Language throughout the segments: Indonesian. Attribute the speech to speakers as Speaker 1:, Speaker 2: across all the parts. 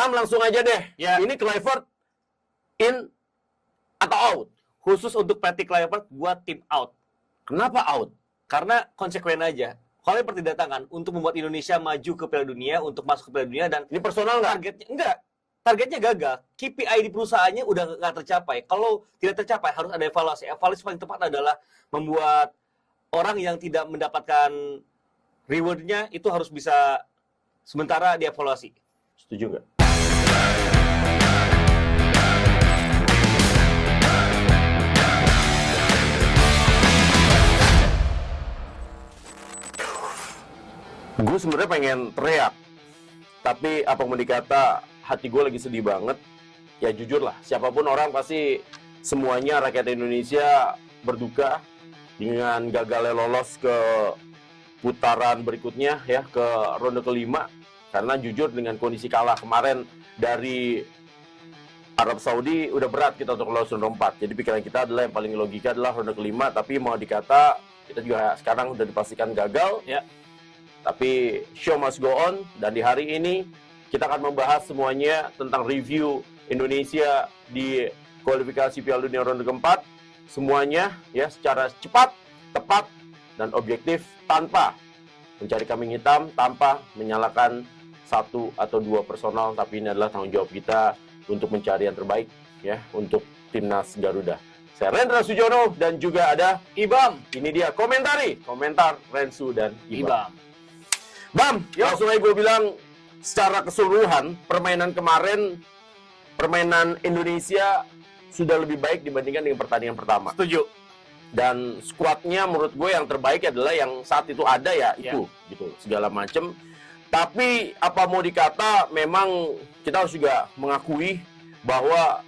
Speaker 1: Bam, langsung aja deh.
Speaker 2: Ya.
Speaker 1: Ini Kluivert in atau out?
Speaker 2: Khusus untuk Patrick Kluivert, gua tim out.
Speaker 1: Kenapa out?
Speaker 2: Karena konsekuen aja. Kluivert tidak tangan untuk membuat Indonesia maju ke Piala Dunia, untuk masuk ke Piala Dunia, dan
Speaker 1: Ini personal nggak?
Speaker 2: targetnya enggak. Targetnya gagal. KPI di perusahaannya udah nggak tercapai. Kalau tidak tercapai harus ada evaluasi. Evaluasi paling tepat adalah membuat orang yang tidak mendapatkan rewardnya itu harus bisa sementara dievaluasi.
Speaker 1: Setuju nggak? Gue sebenarnya pengen teriak, tapi apa mau dikata, hati gue lagi sedih banget. Ya jujur lah, siapapun orang pasti semuanya rakyat Indonesia berduka dengan gagalnya lolos ke putaran berikutnya ya, ke ronde kelima. Karena jujur dengan kondisi kalah kemarin dari Arab Saudi udah berat kita untuk lolos ronde 4. Jadi pikiran kita adalah yang paling logika adalah ronde kelima, tapi mau dikata kita juga sekarang udah dipastikan gagal.
Speaker 2: Ya.
Speaker 1: Tapi show must go on, dan di hari ini kita akan membahas semuanya tentang review Indonesia di kualifikasi Piala Dunia ronde keempat. Semuanya ya secara cepat, tepat, dan objektif tanpa mencari kambing hitam, tanpa menyalahkan satu atau dua personal, tapi ini adalah tanggung jawab kita untuk mencari yang terbaik ya untuk timnas Garuda. Saya Rendra Sujono dan juga ada
Speaker 2: Ibam.
Speaker 1: ini dia komentar Rensu dan Ibam.
Speaker 2: Ibam.
Speaker 1: Bam, langsung aja gue bilang secara keseluruhan permainan kemarin, permainan Indonesia sudah lebih baik dibandingkan dengan pertandingan pertama.
Speaker 2: Setuju.
Speaker 1: Dan skuadnya menurut gue yang terbaik adalah yang saat itu ada ya itu, gitu segala macem. Tapi apa mau dikata, memang kita harus juga mengakui bahwa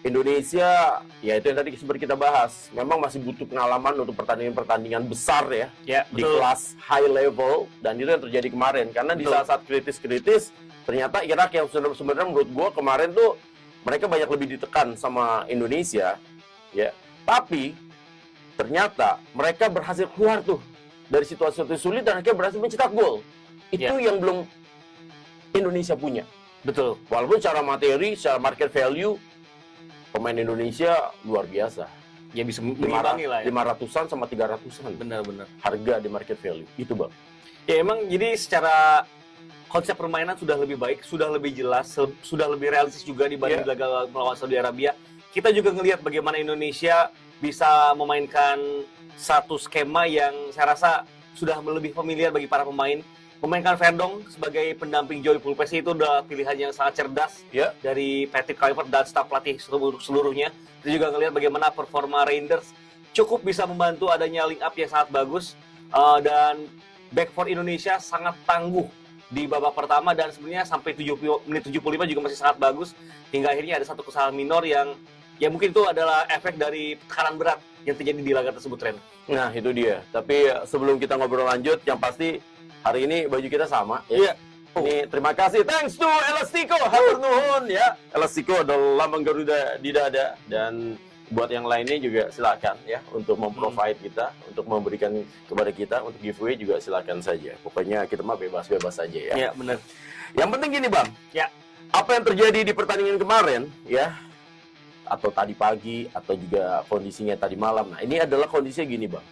Speaker 1: Indonesia, ya itu yang tadi seperti kita bahas, memang masih butuh pengalaman untuk pertandingan-pertandingan besar ya, di
Speaker 2: betul.
Speaker 1: kelas high level, dan itu yang terjadi kemarin. Karena di saat-saat kritis-kritis, ternyata Irak yang sebenarnya menurut gue kemarin tuh mereka banyak lebih ditekan sama Indonesia, ya. Tapi ternyata mereka berhasil keluar tuh dari situasi-situasi sulit dan akhirnya berhasil mencetak gol. Itu yang belum Indonesia punya.
Speaker 2: Betul.
Speaker 1: Walaupun secara materi, secara market value, pemain Indonesia luar biasa.
Speaker 2: Ya bisa mengimbangi lah ya.
Speaker 1: 500-an sama 300-an.
Speaker 2: Benar-benar.
Speaker 1: Harga di market value. Itu, Bang.
Speaker 2: Ya emang jadi secara konsep permainan sudah lebih baik, sudah lebih jelas, sudah lebih realistis juga dibanding gagal melawan Saudi Arabia. Kita juga ngelihat bagaimana Indonesia bisa memainkan satu skema yang saya rasa sudah lebih familiar bagi para pemain. Memainkan Verdong sebagai pendamping Joey Pulpesi itu udah pilihan yang sangat cerdas dari Patrick Kluivert dan staf pelatih seluruhnya. Kita juga ngelihat bagaimana performa Reinders cukup bisa membantu adanya link up yang sangat bagus, dan back for Indonesia sangat tangguh di babak pertama, dan sebenarnya sampai menit 75 juga masih sangat bagus hingga akhirnya ada satu kesalahan minor yang ya mungkin itu adalah efek dari tekanan berat yang terjadi di laga tersebut, Ren.
Speaker 1: Nah, itu dia. Tapi sebelum kita ngobrol lanjut, yang pasti hari ini baju kita sama ya. Ini terima kasih, thanks to Elastico, hatur nuhun ya. Elastico adalah lambang Garuda di dada, dan buat yang lainnya juga silakan ya untuk memprovide kita, untuk memberikan kepada kita untuk giveaway juga silakan saja. Pokoknya kita mah bebas-bebas saja ya.
Speaker 2: Iya, benar.
Speaker 1: Yang penting gini, Bang.
Speaker 2: Ya.
Speaker 1: Apa yang terjadi di pertandingan kemarin ya, atau tadi pagi atau juga kondisinya tadi malam. Nah, ini adalah kondisinya gini, Bang.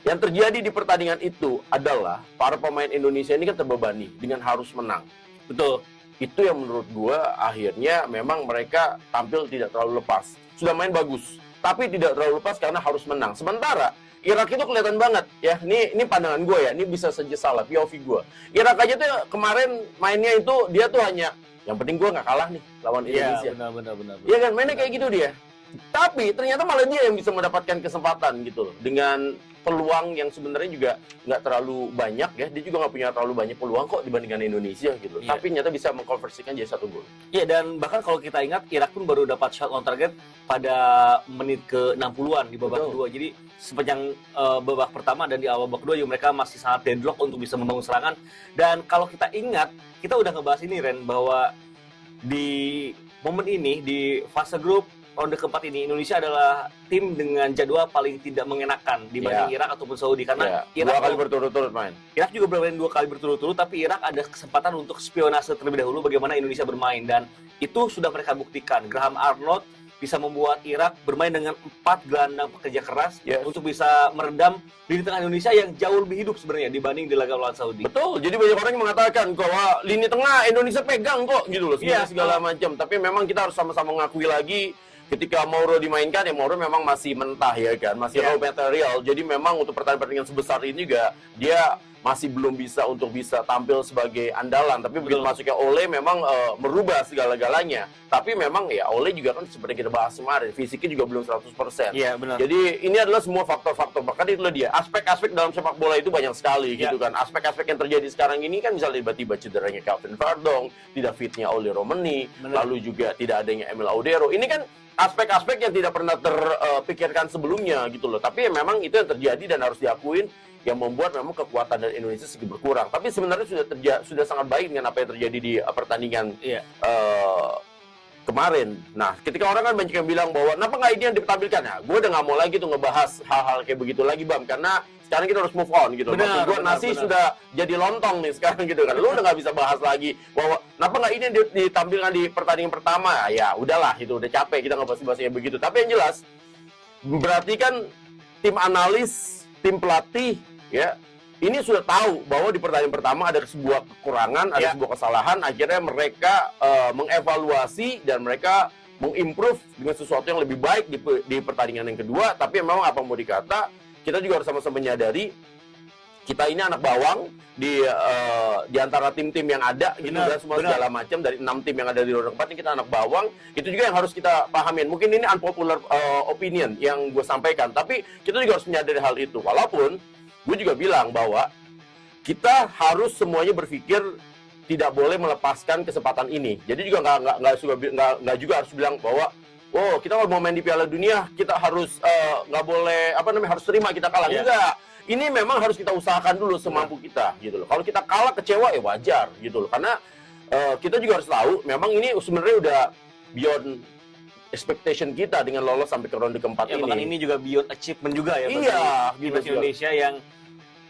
Speaker 1: Yang terjadi di pertandingan itu adalah para pemain Indonesia ini kan terbebani dengan harus menang.
Speaker 2: Betul.
Speaker 1: Itu yang menurut gua akhirnya memang mereka tampil tidak terlalu lepas. Sudah main bagus, tapi tidak terlalu lepas karena harus menang. Sementara Irak itu kelihatan banget ya. Ini pandangan gue ya. Ini bisa saja salah POV gue. Irak aja tuh kemarin mainnya itu dia tuh hanya yang penting gue nggak kalah nih lawan Indonesia.
Speaker 2: Iya, benar.
Speaker 1: Iya kan, mainnya kayak gitu dia. Tapi ternyata malah dia yang bisa mendapatkan kesempatan gitu loh. Dengan peluang yang sebenarnya juga nggak terlalu banyak ya. Dia juga nggak punya terlalu banyak peluang kok dibandingkan Indonesia gitu.
Speaker 2: Iya.
Speaker 1: Tapi ternyata bisa mengkonversikan jadi satu gol.
Speaker 2: Iya, dan bahkan kalau kita ingat, Irak pun baru dapat shot on target pada menit ke-60-an di babak kedua. Jadi sepanjang babak pertama dan di awal babak kedua juga mereka masih sangat deadlock untuk bisa membangun serangan. Dan kalau kita ingat, kita udah ngebahas ini Ren, bahwa di momen ini di fase grup ronde keempat ini Indonesia adalah tim dengan jadwal paling tidak mengenakan dibanding Irak ataupun Saudi karena Irak
Speaker 1: 2 kali berturut-turut main.
Speaker 2: Irak juga bermain 2 kali berturut-turut, tapi Irak ada kesempatan untuk spionase terlebih dahulu bagaimana Indonesia bermain dan itu sudah mereka buktikan. Graham Arnold bisa membuat Irak bermain dengan 4 gelandang pekerja keras untuk bisa meredam lini tengah Indonesia yang jauh lebih hidup sebenarnya dibanding di laga melawan Saudi.
Speaker 1: Betul, jadi banyak orang yang mengatakan bahwa lini tengah Indonesia pegang kok gitu loh, segala macam. Tapi memang kita harus sama-sama mengakui lagi ketika Mauro dimainkan, ya Mauro memang masih mentah ya kan, masih raw material. Jadi memang untuk pertandingan sebesar ini juga dia masih belum bisa untuk bisa tampil sebagai andalan. Tapi begitu masuknya Ole memang merubah segala-galanya. Tapi memang ya Ole juga kan seperti kita bahas kemarin, fisiknya juga belum 100%.
Speaker 2: Iya, benar.
Speaker 1: Jadi ini adalah semua faktor-faktor. Bahkan itulah dia, aspek-aspek dalam sepak bola itu banyak sekali gitu kan. Aspek-aspek yang terjadi sekarang ini kan misalnya tiba-tiba cederanya Calvin Verdong, tidak fitnya Oli Romani, lalu juga tidak adanya Emil Audero. Ini kan aspek-aspek yang tidak pernah terpikirkan sebelumnya gitu loh. Tapi ya memang itu yang terjadi dan harus diakuin, yang membuat memang kekuatan dari Indonesia sedikit berkurang. Tapi sebenarnya sudah sangat baik dengan apa yang terjadi di pertandingan kemarin. Nah, ketika orang kan banyak yang bilang bahwa kenapa nggak ini yang ditampilkan? Nah, gue udah nggak mau lagi tuh ngebahas hal-hal kayak begitu lagi, Bam. Karena sekarang kita harus move on gitu. Maksud gue nasi sudah jadi lontong nih sekarang gitu kan. Lu udah nggak bisa bahas lagi bahwa kenapa nggak ini yang ditampilkan di pertandingan pertama? Ya udahlah, itu udah capek kita nggak bahas-bahasnya begitu. Tapi yang jelas, berarti kan tim analis, tim pelatih, ya ini sudah tahu bahwa di pertandingan pertama ada sebuah kekurangan, ada sebuah kesalahan. Akhirnya mereka mengevaluasi dan mereka mengimprove dengan sesuatu yang lebih baik di pertandingan yang kedua. Tapi memang apa mau dikata, kita juga harus sama-sama menyadari kita ini anak bawang di antara tim-tim yang ada gitu dan semua segala macam. Dari 6 tim yang ada di ronde keempat ini kita anak bawang. Itu juga yang harus kita pahamin. Mungkin ini unpopular opinion yang gue sampaikan, tapi kita juga harus menyadari hal itu. Walaupun gue juga bilang bahwa kita harus semuanya berpikir tidak boleh melepaskan kesempatan ini. Jadi juga nggak juga harus bilang bahwa kita kalau mau main di Piala Dunia kita harus nggak boleh harus terima kita kalah. Enggak. Ini memang harus kita usahakan dulu semampu kita gitu loh. Kalau kita kalah kecewa ya wajar gitu loh. Karena kita juga harus tahu memang ini sebenarnya udah beyond expectation kita dengan lolos sampai ke ronde keempat ini.
Speaker 2: Bahkan ini juga beyond achievement juga ya.
Speaker 1: Gitu
Speaker 2: Indonesia yang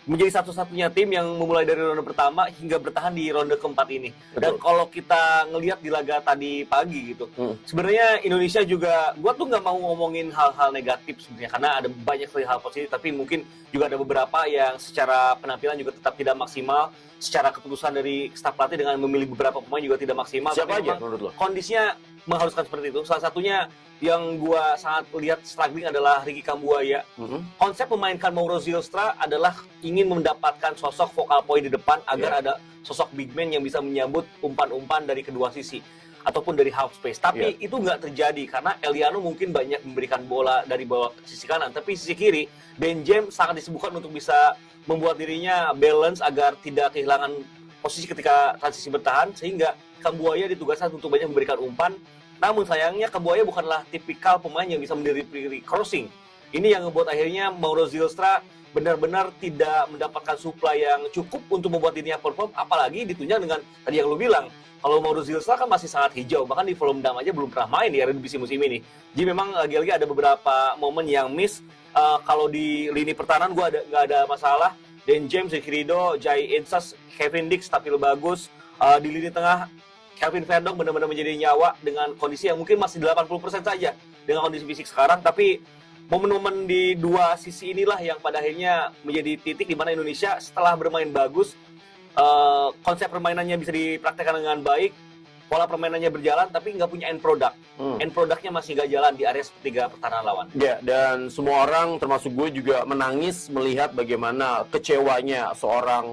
Speaker 2: menjadi satu-satunya tim yang memulai dari ronde pertama hingga bertahan di ronde keempat ini. Dan kalau kita ngelihat di laga tadi pagi gitu, sebenarnya Indonesia juga, gua tuh nggak mau ngomongin hal-hal negatif sebenarnya karena ada banyak sekali hal positif, tapi mungkin juga ada beberapa yang secara penampilan juga tetap tidak maksimal, secara keputusan dari staf pelatih dengan memilih beberapa pemain juga tidak maksimal.
Speaker 1: Siapa aja menurut lo?
Speaker 2: Kondisinya mengharuskan seperti itu. Salah satunya yang gua sangat lihat struggling adalah Ricky Kambuaya. Konsep memainkan Mauro Zylstra adalah ingin mendapatkan sosok vokal point di depan agar ada sosok big man yang bisa menyambut umpan-umpan dari kedua sisi ataupun dari half space. Tapi itu nggak terjadi karena Eliano mungkin banyak memberikan bola dari bawah sisi kanan, tapi sisi kiri Ben James sangat disibukkan untuk bisa membuat dirinya balance agar tidak kehilangan posisi ketika transisi bertahan, sehingga Kambuaya ditugaskan untuk banyak memberikan umpan. Namun sayangnya Kambuaya bukanlah tipikal pemain yang bisa mendelivery crossing. Ini yang membuat akhirnya Mauro Zylstra benar-benar tidak mendapatkan supply yang cukup untuk membuat dirinya perform, apalagi ditunjang dengan tadi yang lu bilang. Kalau Mauro Zylstra kan masih sangat hijau, bahkan di Volendam aja belum pernah main di Eredivisie musim ini. Jadi memang lagi-lagi ada beberapa momen yang miss. Kalau di lini pertahanan gue nggak ada masalah. Dan James, Rido, Jai Insas, Kevin Dix tampil bagus. Di lini tengah Calvin Verdong benar-benar menjadi nyawa dengan kondisi yang mungkin masih 80% saja dengan kondisi fisik sekarang, tapi momen-momen di dua sisi inilah yang pada akhirnya menjadi titik di mana Indonesia setelah bermain bagus, konsep permainannya bisa dipraktekkan dengan baik, pola permainannya berjalan, tapi nggak punya end product. End productnya masih nggak jalan di area sepertiga pertahanan lawan.
Speaker 1: Ya, dan semua orang termasuk gue juga menangis melihat bagaimana kecewanya seorang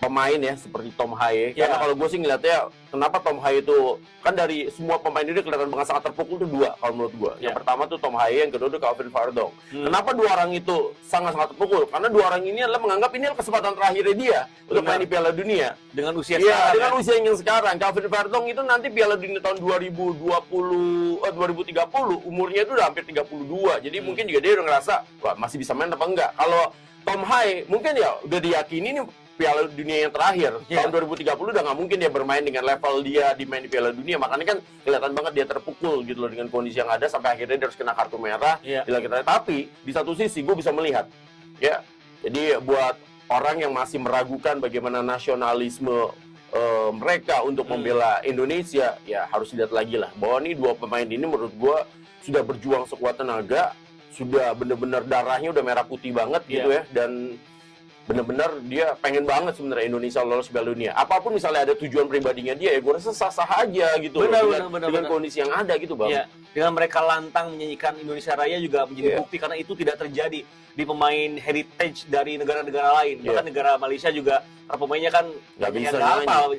Speaker 1: pemain ya seperti Tom Haye. Karena kalau gue sih ngeliatnya kenapa Tom Haye itu kan dari semua pemain ini kelihatan banget sangat terpukul tuh dua kalau menurut gue. Yang pertama tuh Tom Haye, yang kedua tuh Calvin Verdong. Kenapa dua orang itu sangat-sangat terpukul? Karena dua orang ini adalah menganggap ini adalah kesempatan terakhirnya dia untuk main di Piala Dunia.
Speaker 2: Dengan usia
Speaker 1: sekarang. Dengan usia yang sekarang. Calvin Verdong itu nanti Piala Dunia tahun 2030 umurnya itu udah hampir 32. Jadi mungkin juga dia udah ngerasa wah masih bisa main apa enggak. Kalau Tom Haye mungkin ya udah diyakini nih Piala Dunia yang terakhir.
Speaker 2: Iya.
Speaker 1: Tahun 2030 udah nggak mungkin dia bermain dengan level dia di main di Piala Dunia. Makanya kan kelihatan banget dia terpukul gitu loh dengan kondisi yang ada sampai akhirnya dia harus kena kartu merah.
Speaker 2: Iya.
Speaker 1: Tapi di satu sisi gue bisa melihat ya. Jadi buat orang yang masih meragukan bagaimana nasionalisme mereka untuk membela Indonesia, ya harus lihat lagi lah bahwa nih dua pemain ini menurut gue sudah berjuang sekuat tenaga, sudah bener-bener darahnya udah merah putih banget gitu ya, dan bener-bener dia pengen banget sebenarnya Indonesia lolos Piala Dunia. Apapun misalnya ada tujuan pribadinya dia, ya gue rasa sah-sah aja gitu dengan kondisi yang ada gitu bang.
Speaker 2: Ya, dengan mereka lantang menyanyikan Indonesia Raya juga menjadi bukti karena itu tidak terjadi di pemain heritage dari negara-negara lain. Bahkan negara Malaysia juga para pemainnya kan
Speaker 1: nggak bisa
Speaker 2: hafal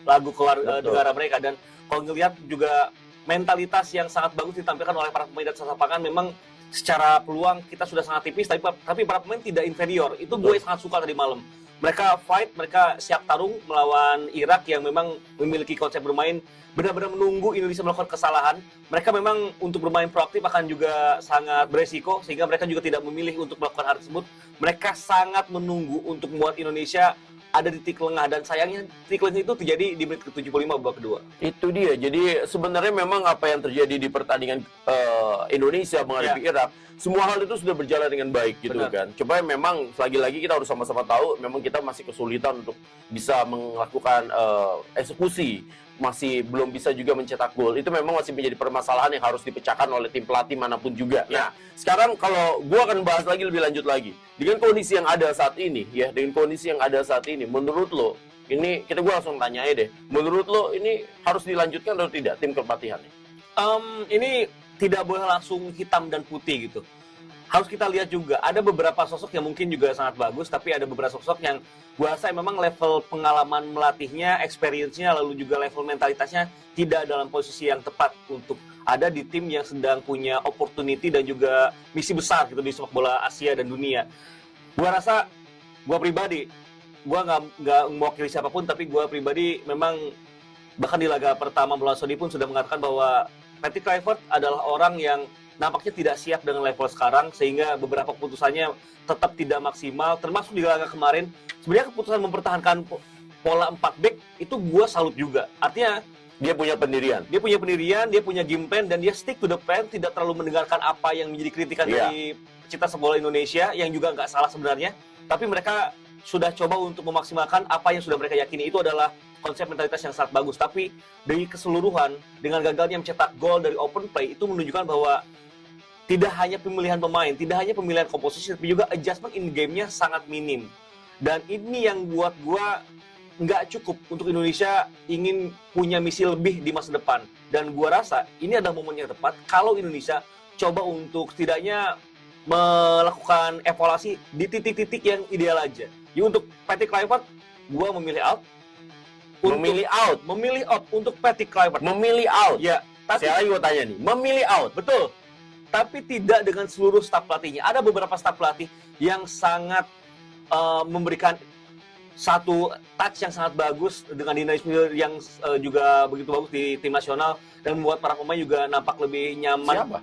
Speaker 2: lagu keluar negara mereka, dan kalau ngelihat juga mentalitas yang sangat bagus ditampilkan oleh para pemain dan lapangan. Memang secara peluang kita sudah sangat tipis, tapi para pemain tidak inferior. Itu gue sangat suka tadi malam. Mereka fight, mereka siap tarung melawan Irak yang memang memiliki konsep bermain benar-benar menunggu Indonesia melakukan kesalahan. Mereka memang untuk bermain proaktif akan juga sangat beresiko, sehingga mereka juga tidak memilih untuk melakukan hal tersebut. Mereka sangat menunggu untuk membuat Indonesia ada di titik lengah, dan sayangnya titik lengah itu terjadi di menit ke-75 babak kedua. Itu
Speaker 1: dia. Jadi sebenarnya memang apa yang terjadi di pertandingan Indonesia menghadapi Irak, semua hal itu sudah berjalan dengan baik gitu kan. Coba memang lagi-lagi kita harus sama-sama tahu memang kita masih kesulitan untuk bisa melakukan eksekusi, masih belum bisa juga mencetak gol. Itu memang masih menjadi permasalahan yang harus dipecahkan oleh tim pelatih manapun juga. Nah, sekarang kalau gue akan bahas lagi lebih lanjut lagi. Dengan kondisi yang ada saat ini, menurut lo, ini gue langsung tanya aja deh. Menurut lo ini harus dilanjutkan atau tidak tim kepelatihannya?
Speaker 2: Ini tidak boleh langsung hitam dan putih gitu. Harus kita lihat juga, ada beberapa sosok yang mungkin juga sangat bagus, tapi ada beberapa sosok yang gua rasa memang level pengalaman melatihnya, experience-nya, lalu juga level mentalitasnya tidak dalam posisi yang tepat untuk ada di tim yang sedang punya opportunity dan juga misi besar gitu di sepak bola Asia dan dunia. Gua rasa, gua pribadi, gua nggak mewakili siapapun, tapi gua pribadi memang bahkan di laga pertama melawan Saudi pun sudah mengatakan bahwa Patrick Kluivert adalah orang yang nampaknya tidak siap dengan level sekarang, sehingga beberapa keputusannya tetap tidak maksimal, termasuk di laga kemarin. Sebenarnya keputusan mempertahankan pola 4 back itu gue salut juga. Artinya
Speaker 1: dia punya pendirian,
Speaker 2: dia punya game plan, dan dia stick to the plan, tidak terlalu mendengarkan apa yang menjadi kritikan dari pecinta sepak bola Indonesia yang juga nggak salah sebenarnya. Tapi mereka sudah coba untuk memaksimalkan apa yang sudah mereka yakini. Itu adalah konsep mentalitas yang sangat bagus. Tapi dari keseluruhan, dengan gagalnya mencetak gol dari open play, itu menunjukkan bahwa tidak hanya pemilihan pemain, tidak hanya pemilihan komposisi, tapi juga adjustment in game-nya sangat minim. Dan ini yang buat gua nggak cukup untuk Indonesia ingin punya misi lebih di masa depan. Dan gua rasa ini adalah momen yang tepat kalau Indonesia coba untuk setidaknya melakukan evaluasi di titik-titik yang ideal aja. Jadi untuk Patrick Kluivert, gua memilih out. Memilih out untuk Patrick Kluivert.
Speaker 1: Memilih out.
Speaker 2: Ya.
Speaker 1: Tapi saya gua tanya nih, memilih out.
Speaker 2: Betul. Tapi tidak dengan seluruh staf pelatihnya. Ada beberapa staf pelatih yang sangat memberikan satu touch yang sangat bagus dengan dinamisme yang juga begitu bagus di tim nasional, dan membuat para pemain juga nampak lebih nyaman.
Speaker 1: Siapa?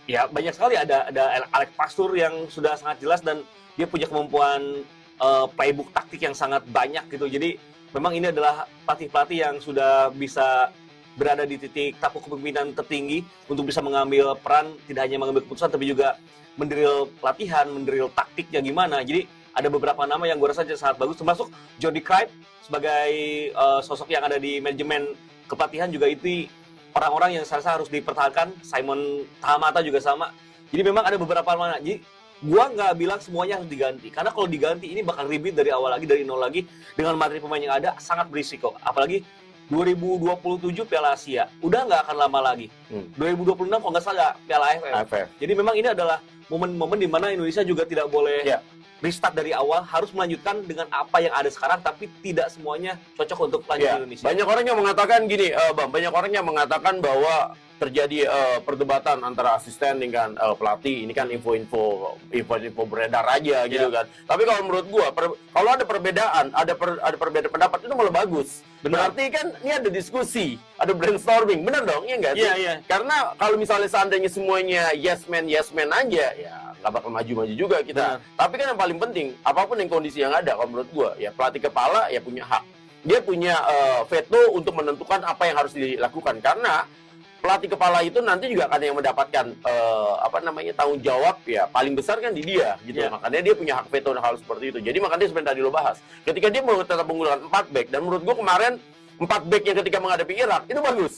Speaker 2: Ya banyak sekali, ada Alex Pastur yang sudah sangat jelas, dan dia punya kemampuan playbook taktik yang sangat banyak gitu. Jadi memang ini adalah pelatih-pelatih yang sudah bisa berada di titik tapu kepemimpinan tertinggi untuk bisa mengambil peran, tidak hanya mengambil keputusan tapi juga mendrill latihan, mendrill taktiknya gimana. Jadi ada beberapa nama yang gue rasa sangat bagus, termasuk Jordi Cryp sebagai sosok yang ada di manajemen kepelatihan juga. Itu orang-orang yang saya rasa harus dipertahankan. Simon Tahamata juga sama. Jadi memang ada beberapa mana. Jadi gue nggak bilang semuanya harus diganti, karena kalau diganti ini bakal ribet dari awal lagi, dari nol lagi, dengan materi pemain yang ada sangat berisiko. Apalagi 2027 Piala Asia, udah nggak akan lama lagi. 2026 kalau nggak salah Piala AFF. Jadi memang ini adalah momen-momen di mana Indonesia juga tidak boleh restart dari awal, harus melanjutkan dengan apa yang ada sekarang, tapi tidak semuanya cocok untuk lanjut Indonesia.
Speaker 1: Banyak orang yang mengatakan gini, banyak orang yang mengatakan bahwa terjadi perdebatan antara asisten dengan pelatih. Ini kan info beredar aja gitu kan. Tapi kalau menurut gua, kalau ada perbedaan, ada perbedaan pendapat, itu malah bagus. Berarti kan ini ada diskusi, ada brainstorming, bener dong? Iya nggak sih?
Speaker 2: Iya.
Speaker 1: Karena kalau misalnya seandainya semuanya yes man aja, ya nggak bakal maju-maju juga kita.
Speaker 2: Benar.
Speaker 1: Tapi kan yang paling penting, apapun yang kondisi yang ada, kalau menurut gua, ya pelatih kepala ya punya hak. Dia punya veto untuk menentukan apa yang harus dilakukan, karena pelatih kepala itu nanti juga akan yang mendapatkan tanggung jawab ya paling besar kan di dia gitu.
Speaker 2: Yeah.
Speaker 1: Makanya dia punya hak veto hal seperti itu. Jadi makanya seperti tadi lo bahas, ketika dia mau tetap menggunakan 4 back, dan menurut gua kemarin 4 back yang ketika menghadapi Irak itu bagus.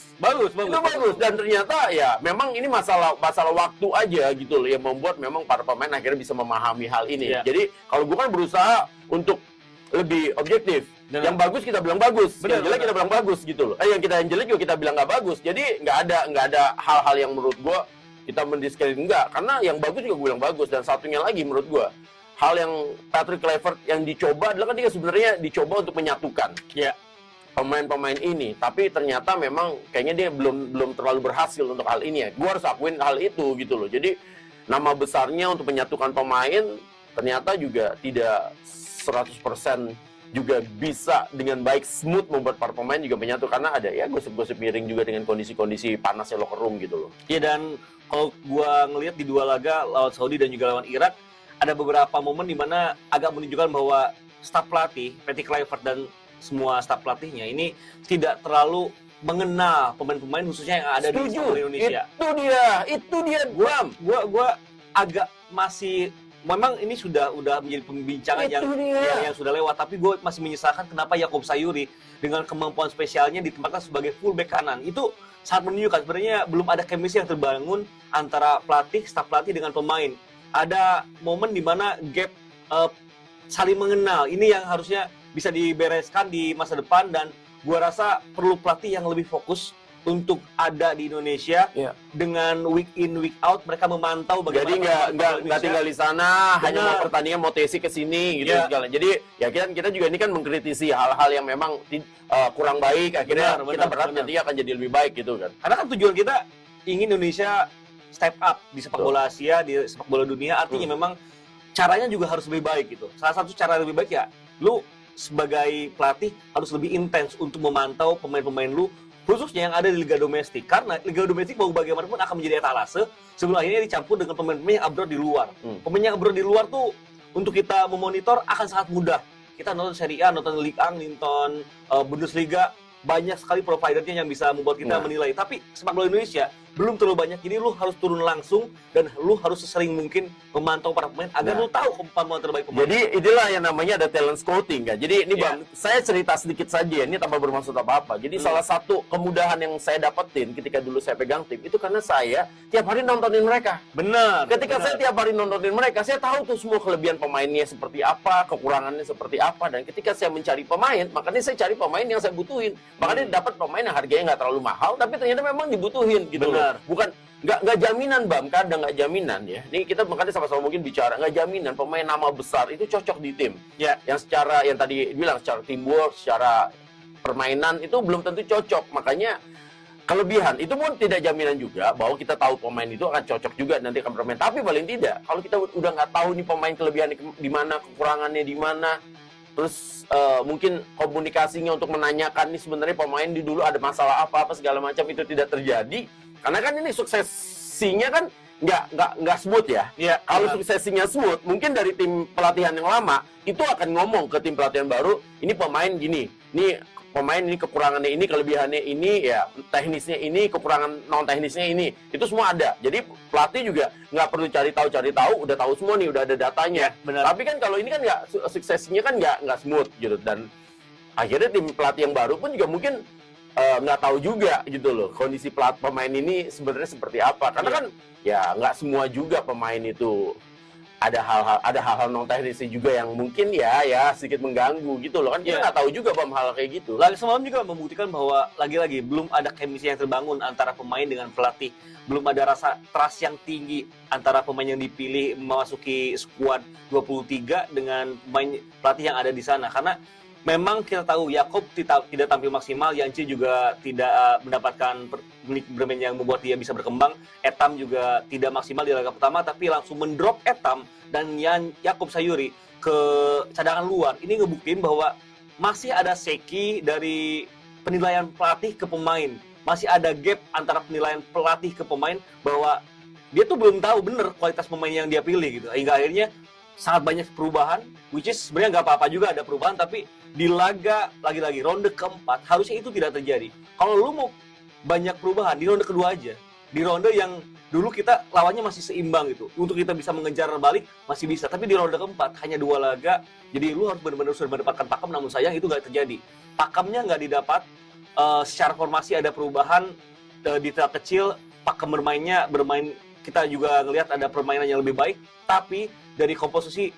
Speaker 1: Itu bagus, dan ternyata ya memang ini masalah waktu aja gitu loh yang membuat memang para pemain akhirnya bisa memahami hal ini.
Speaker 2: Yeah.
Speaker 1: Jadi kalau gua kan berusaha untuk lebih objektif.
Speaker 2: Benar.
Speaker 1: Yang bagus kita bilang bagus,
Speaker 2: Benar,
Speaker 1: yang jelek
Speaker 2: benar.
Speaker 1: kita bilang bagus gitu loh. Yang jelek juga kita bilang nggak bagus. Jadi nggak ada hal-hal yang menurut gua kita mendiskredit, enggak, karena yang bagus juga gue bilang bagus. Dan satunya lagi menurut gua hal yang Patrick Kluivert yang dicoba adalah kan dia sebenarnya dicoba untuk menyatukan
Speaker 2: Ya.
Speaker 1: pemain-pemain ini, tapi ternyata memang kayaknya dia belum terlalu berhasil untuk hal ini ya. Gua harus akuin hal itu gitu loh. Jadi nama besarnya untuk menyatukan pemain ternyata juga tidak 100% juga bisa dengan baik smooth membuat para pemain juga menyatu, karena ada ya gosip-gosip miring juga dengan kondisi-kondisi panasnya locker room gitu loh.
Speaker 2: Iya, dan kalau gua ngelihat di 2 laga lawan Saudi dan juga lawan Irak, ada beberapa momen di mana agak menunjukkan bahwa staf pelatih, Patrick Kluivert dan semua staf pelatihnya ini tidak terlalu mengenal pemain-pemain khususnya yang ada di sepak bola Indonesia.
Speaker 1: Itu dia, Bram.
Speaker 2: Gua agak masih, memang ini sudah menjadi pembincangan yang sudah lewat, tapi gue masih menyesalkan kenapa Yakub Sayuri dengan kemampuan spesialnya ditempatkan sebagai fullback kanan. Itu sangat menunjukkan sebenarnya belum ada chemistry yang terbangun antara pelatih, staf pelatih dengan pemain. Ada momen di mana gap saling mengenal. Ini yang harusnya bisa dibereskan di masa depan, dan gue rasa perlu pelatih yang lebih fokus untuk ada di Indonesia.
Speaker 1: Iya.
Speaker 2: Dengan week in week out mereka memantau bagaimana.
Speaker 1: Jadi nggak tinggal di sana, hanya mau pertandingan, mau tesi ke sini gitu segala. Jadi ya kita juga ini kan mengkritisi hal-hal yang memang kurang baik, akhirnya kita berharap nanti akan jadi lebih baik gitu kan.
Speaker 2: Karena kan tujuan kita ingin Indonesia step up di sepak bola Asia, di sepak bola dunia, artinya memang caranya juga harus lebih baik gitu. Salah satu cara lebih baik ya, lu sebagai pelatih harus lebih intens untuk memantau pemain-pemain lu, khususnya yang ada di Liga Domestik. Karena Liga Domestik mau bagaimanapun akan menjadi etalase sebelum akhirnya dicampur dengan pemain-pemain yang abroad di luar. Pemain yang abroad di luar tuh untuk kita memonitor akan sangat mudah. Kita nonton Serie A, nonton Ligue 1, nonton Bundesliga, banyak sekali providernya yang bisa membuat kita menilai. Tapi sepak bola Indonesia belum terlalu banyak, jadi lu harus turun langsung dan lu harus sesering mungkin memantau para pemain agar lu tahu kemampuan terbaik pemain.
Speaker 1: Jadi inilah yang namanya ada talent scouting kan. Jadi ini Bang, saya cerita sedikit saja, ini tanpa bermaksud apa-apa. Jadi salah satu kemudahan yang saya dapetin ketika dulu saya pegang tim itu karena saya tiap hari nontonin mereka.
Speaker 2: Benar.
Speaker 1: Ketika saya tiap hari nontonin mereka, saya tahu tuh semua kelebihan pemainnya seperti apa, kekurangannya seperti apa, dan ketika saya mencari pemain, makanya saya cari pemain yang saya butuhin. Makanya dapat pemain yang harganya nggak terlalu mahal, tapi ternyata memang dibutuhin gitu.
Speaker 2: Benar.
Speaker 1: Bukan nggak jaminan, Bam, kadang nggak jaminan ya. Ini kita makanya sama-sama mungkin bicara nggak jaminan pemain nama besar itu cocok di tim.
Speaker 2: Ya.
Speaker 1: Yang secara yang tadi bilang secara teamwork, secara permainan itu belum tentu cocok. Makanya kelebihan itu pun tidak jaminan juga bahwa kita tahu pemain itu akan cocok juga nanti akan bermain. Tapi paling tidak kalau kita udah nggak tahu nih pemain kelebihannya di mana, kekurangannya di mana, terus mungkin komunikasinya untuk menanyakan nih sebenarnya pemain di dulu ada masalah apa segala macam itu tidak terjadi. Karena kan ini suksesinya kan nggak smooth ya.
Speaker 2: Iya.
Speaker 1: Kalau suksesinya smooth, mungkin dari tim pelatihan yang lama itu akan ngomong ke tim pelatihan baru, ini pemain gini, ini pemain ini kekurangannya ini, kelebihannya ini, ya teknisnya ini, kekurangan non teknisnya ini, itu semua ada. Jadi pelatih juga nggak perlu cari tahu, udah tahu semua nih, udah ada datanya.
Speaker 2: Ya, benar.
Speaker 1: Tapi kan kalau ini kan nggak suksesinya kan nggak smooth gitu, dan akhirnya tim pelatih yang baru pun juga mungkin nggak tahu juga gitu loh kondisi pemain ini sebenarnya seperti apa, karena kan ya nggak semua juga pemain itu ada hal-hal non teknis juga yang mungkin ya sedikit mengganggu gitu loh kan, kita nggak tahu juga hal kayak gitu.
Speaker 2: Lagi semalam juga membuktikan bahwa lagi-lagi belum ada chemistry yang terbangun antara pemain dengan pelatih, belum ada rasa trust yang tinggi antara pemain yang dipilih memasuki skuad 23 dengan pemain pelatih yang ada di sana. Karena memang kita tahu Yakob tidak tampil maksimal, Yanci juga tidak mendapatkan menit bermain yang membuat dia bisa berkembang. Etam juga tidak maksimal di laga pertama, tapi langsung mendrop Etam dan Yakob Sayuri ke cadangan luar. Ini ngebuktiin bahwa masih ada seki dari penilaian pelatih ke pemain. Masih ada gap antara penilaian pelatih ke pemain, bahwa dia tuh belum tahu bener kualitas pemain yang dia pilih gitu. Hingga akhirnya sangat banyak perubahan, which is sebenarnya nggak apa-apa juga ada perubahan, tapi di laga lagi-lagi ronde keempat harusnya itu tidak terjadi. Kalau lu mau banyak perubahan di ronde kedua aja, di ronde yang dulu kita lawannya masih seimbang gitu, untuk kita bisa mengejar balik masih bisa, tapi di ronde keempat hanya 2 laga, jadi lu harus benar-benar sudah mendapatkan pakem, namun sayang itu nggak terjadi. Pakemnya nggak didapat, secara formasi ada perubahan, detail kecil, pakem bermain kita juga ngelihat ada permainan yang lebih baik, tapi dari komposisi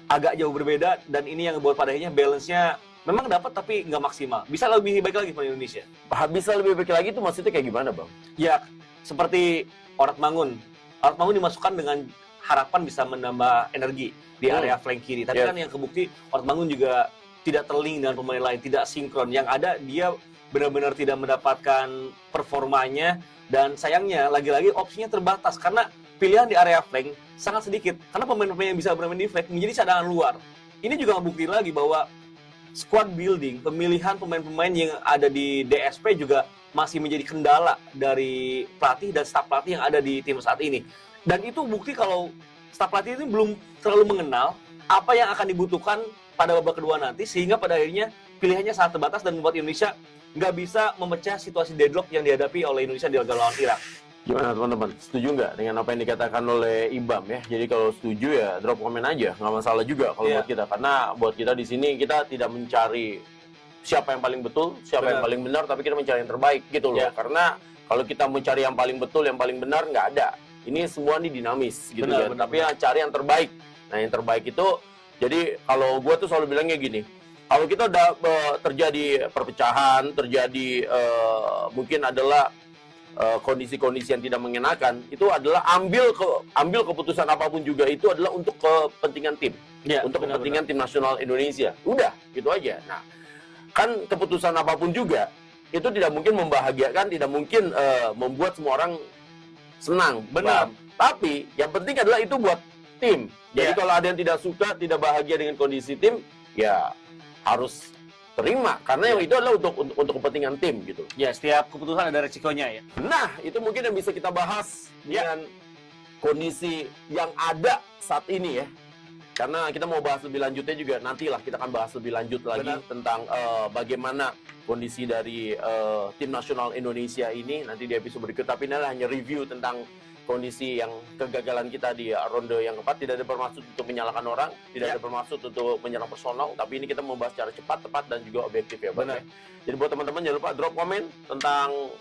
Speaker 2: agak jauh berbeda, dan ini yang buat pada akhirnya balance-nya memang dapat tapi nggak maksimal. Bisa lebih baik lagi pemain Indonesia.
Speaker 1: Bisa lebih baik lagi itu maksudnya kayak gimana, Bang?
Speaker 2: Ya, seperti Orat Mangun. Orat Mangun dimasukkan dengan harapan bisa menambah energi di area flank kiri. Tapi kan yang kebukti Orat Mangun juga tidak terlink dengan pemain lain, tidak sinkron. Yang ada dia benar-benar tidak mendapatkan performanya, dan sayangnya lagi-lagi opsinya terbatas karena pilihan di area flank sangat sedikit. Karena pemain-pemain yang bisa bermain di flank menjadi cadangan luar. Ini juga membuktikan lagi bahwa squad building, pemilihan pemain-pemain yang ada di DSP juga masih menjadi kendala dari pelatih dan staf pelatih yang ada di tim saat ini. Dan itu bukti kalau staf pelatih ini belum terlalu mengenal apa yang akan dibutuhkan pada babak kedua nanti, sehingga pada akhirnya pilihannya sangat terbatas dan membuat Indonesia nggak bisa memecah situasi deadlock yang dihadapi oleh Indonesia di laga lawan Irak.
Speaker 1: Gimana teman-teman? Setuju nggak dengan apa yang dikatakan oleh Ibam ya? Jadi kalau setuju ya drop komen aja, nggak masalah juga kalau buat kita. Karena buat kita di sini kita tidak mencari siapa yang paling betul, siapa yang paling benar, tapi kita mencari yang terbaik gitu loh. Karena kalau kita mencari yang paling betul, yang paling benar nggak ada. Ini semua nih dinamis gitu kan. Tapi ya cari yang terbaik. Nah yang terbaik itu, jadi kalau gue tuh selalu bilangnya gini. Kalau kita udah terjadi perpecahan, terjadi mungkin adalah kondisi-kondisi yang tidak mengenakan, itu adalah ambil keputusan apapun juga itu adalah untuk kepentingan tim, untuk kepentingan tim nasional Indonesia. Udah, gitu aja. Nah, kan keputusan apapun juga itu tidak mungkin membahagiakan, tidak mungkin membuat semua orang senang.
Speaker 2: Benar.
Speaker 1: Tapi yang penting adalah itu buat tim. Jadi kalau ada yang tidak suka, tidak bahagia dengan kondisi tim, ya harus terima, karena yang itu adalah untuk kepentingan tim gitu.
Speaker 2: Ya, setiap keputusan ada resikonya ya.
Speaker 1: Nah, itu mungkin yang bisa kita bahas dengan kondisi yang ada saat ini ya. Karena kita mau bahas lebih lanjutnya juga, nantilah kita akan bahas lebih lanjut lagi tentang bagaimana kondisi dari tim nasional Indonesia ini nanti di episode berikut. Tapi ini adalah hanya review tentang kondisi yang kegagalan kita di ronde yang keempat. Tidak ada bermaksud untuk menyalahkan orang, tidak ada bermaksud untuk menyerang personal, tapi ini kita membahas secara cepat, tepat, dan juga objektif ya, Bang. Jadi buat teman-teman jangan lupa drop komen tentang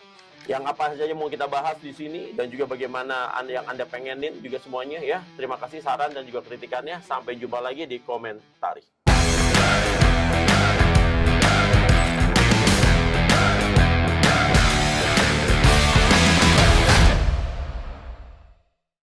Speaker 1: yang apa saja mau kita bahas di sini, dan juga bagaimana yang Anda pengenin juga semuanya ya. Terima kasih saran dan juga kritikannya. Sampai jumpa lagi di komentari.